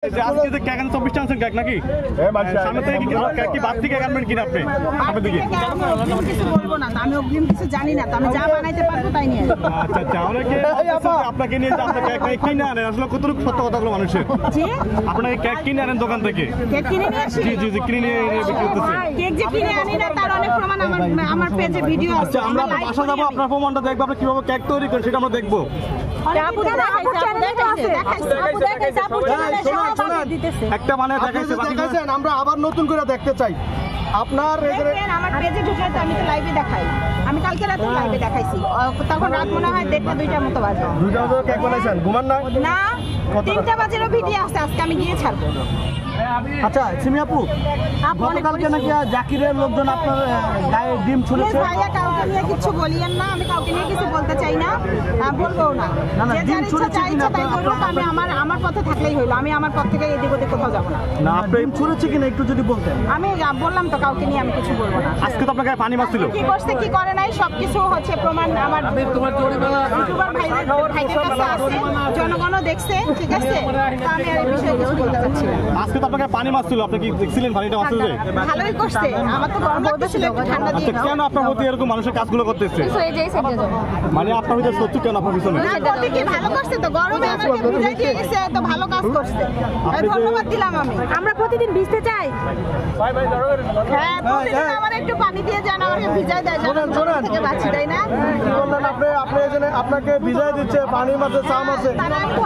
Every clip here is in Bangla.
আজকে যে কেক 24 টানছেন কেক নাকি সামনে থেকে কি বাদ থেকে গার্মেন্ট কিনা আপনি সামনের দিকে কিছু বলবো না আমি অগ্রিম কিছু জানি না তো আমি যা বানাইতে পারবো তাই নিয়ে আচ্ছা আচ্ছা অনেকে আপনাকে নিয়ে যে আপনি কেক কিনে আনেন আসলে কতটুকু সত্য কথাগুলো মানুষের জি আপনাকে কেক কিনে আনেন দোকান থেকে কেক কিনে নিয়ে আসি জি জি জি কিনে নিয়ে বিক্রি করতেছে কেক যে কিনে আনি না তার অনেক প্রমাণ আমার পেজে ভিডিও আছে আচ্ছা আমরা বাসা যাব আপনার প্রমাণটা দেখব আপনি কিভাবে কেক তৈরি করেন সেটা আমরা দেখব আপু দেখাইছে আপু চ্যানেলে দিতেছে একটা মানে দেখাইছেন আমরা আবার নতুন করে দেখতে চাই আপনার আমার পেজে ঢুকলে তো আমি তো লাইভে দেখাই আমি কালকে রাতে লাইভে দেখাইছি তখন রাত মনে হয় 1:30-2টার মতো বাজে 2টা বাজে কেক বানাইছেন ঘুমান না না 3টা বাজেরও ভিডিও আছে আজকে আমি গিয়ে ছাড়বো আচ্ছা সিমি আপু গতকালকে নাকি জাকিরের লোকজন আপনার গায়ে ডিম ছুঁড়েছে ভাইয়া কাউকে নিয়ে কিছু বলিয়েন না আমি কাউকে নিয়ে কিছু বলতে চাই না বলবো না যে ডিম ছুঁড়েছে কিনা তাই করবো আমি আমার পথে থাকলেই হইলো আমি আমার পথ থেকে এদিক ওদিক কোথাও যাবো না না আপনি ডিম ছুঁড়েছে কিনা একটু যদি বলতেন আমি বললাম তো কাউকে নিয়ে আমি কিছু বলবো না আজকে তো আপনার গায়ে পানি মারছিল কি করছে কি করে নাই সবকিছু হচ্ছে প্রমাণ আমার ইউটিউবার ভাইদের কাছে আছে জনগণও দেখছে ঠিক আছে আমি আর এই বিষয়ে কিছু বলতে চাচ্ছি না আজকে তো আপনার গায়ে পানি মারছিল আপনি কি দেখছিলেন পানিটা মারছিল যে ভালোই করছে আমার তো গরম লাগতেছিল একটু ঠান্ডা দিয়ে আচ্ছা কেন আপনার প্রতি এরকম মানুষের কাজগুলো করতেছে মানে আপনার ভিতরে সত্যি কেন আপনার পিছনে না প্রতি কি ভালো করছে তো গরমে আমাকে ভিজাই দিয়ে গেছে তো ভালো কাজ করছে ধন্যবাদ দিলাম আমি আমরা প্রতিদিন ভিজতে চাই হ্যাঁ প্রতিদিন আমার একটু পানি দিয়ে যান আমাকে ভিজাই দেয় জানেন থেকে বাঁচি তাই না কি বললেন আপনি এখানে আপনাকে ভিজাই দিচ্ছে পানি মারছে চা মারছে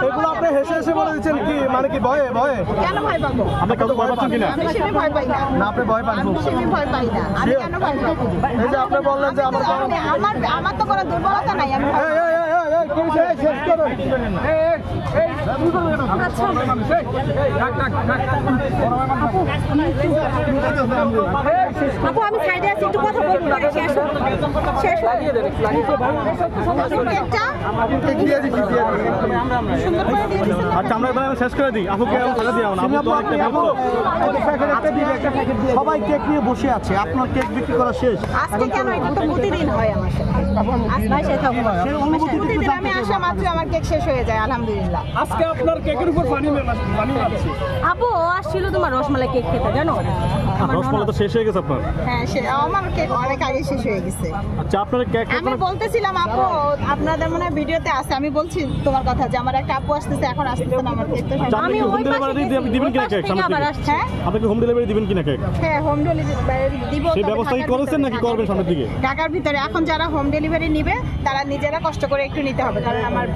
এগুলো আপনি হেসে হেসে বলে দিচ্ছেন কি মানে কি ভয়ে ভয়ে কেন ভয় পাবো আপনি কত ভয় পাচ্ছেন কিনা আমি সেমি ভয় পাই না না আপনি ভয় পান আমি সেমি ভয় পাই না আমি কেন ভয় পাবো এই যে আপনি বললেন যে আমার তো কোনো দুর্বলতা নাই আমি শেষ করুন আপু আমি সাইডে আছি একটু কথা বলবো শেষ আচ্ছা আমরা এবার শেষ করে দিই আপুকে টাকা দিয়ে সবাই কেক নিয়ে বসে আছে আপনার কেক বিক্রি করা শেষ আজকে কেন এটা তো প্রতিদিন হয় আমার সাথে আমি আসা মাত্র আমার কেক শেষ হয়ে যায় আলহামদুলিল্লাহ আজকে আপনার কেকের উপর পানি মারছে আপু আসছিল তোমার রসমালাই কেক খেতে জানো রসমালাই তো শেষ হয়ে গেছে আপনার হ্যাঁ আমার কেক অনেক আগে শেষ হয়ে গেছে আচ্ছা আপনার কেক আমি বলতেছিলাম আপু আপনাদের মনে হয় ভিডিওতে আছে আমি বলছি তোমার কথা যে আমার একটা আপু আসতেছে এখন আসতেছে না আমার কেক তো আমি হোম ডেলিভারি দিবেন কিনা কেক হ্যাঁ আপনি হোম ডেলিভারি দিবেন কিনা কেক হ্যাঁ হোম ডেলিভারি দিব সেই ব্যবস্থা কি করেছেন নাকি করবেন সামনের দিকে ঢাকার ভিতরে এখন যারা হোম ডেলিভারি নেবে তারা নিজেরা কষ্ট করে একটু নিতে হবে কারণ আমার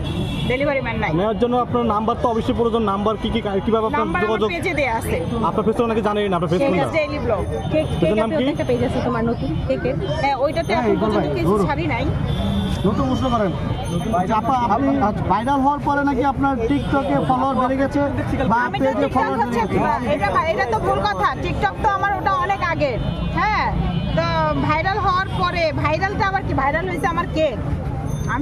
ডেলিভারি ম্যান নাই নেওয়ার জন্য আপনার নাম্বার তো অবশ্যই প্রয়োজন নাম্বার কি কি কিভাবে আপনার যোগাযোগ পেজে দেয়া আছে আপনার ফেসবুক নাকি জানেন না আপনার ফেসবুক না ডেইলি ব্লগ কেকের নাম কি একটা পেজ আছে তোমার নতুন কেকের হ্যাঁ ওইটাতে এখন পর্যন্ত কিছু ছাড়ি নাই নতুন প্রশ্ন করেন আপনি ভাইরাল হওয়ার পরে নাকি আপনার টিকটকে ফলোয়ার বেড়ে গেছে বা পেজে ফলোয়ার বেড়ে গেছে এটা তো ভুল কথা টিকটক তো আমার ওটা অনেক আগে হ্যাঁ তো ভাইরাল হওয়ার পরে ভাইরালটা আবার কি ভাইরাল হয়েছে আমার কেক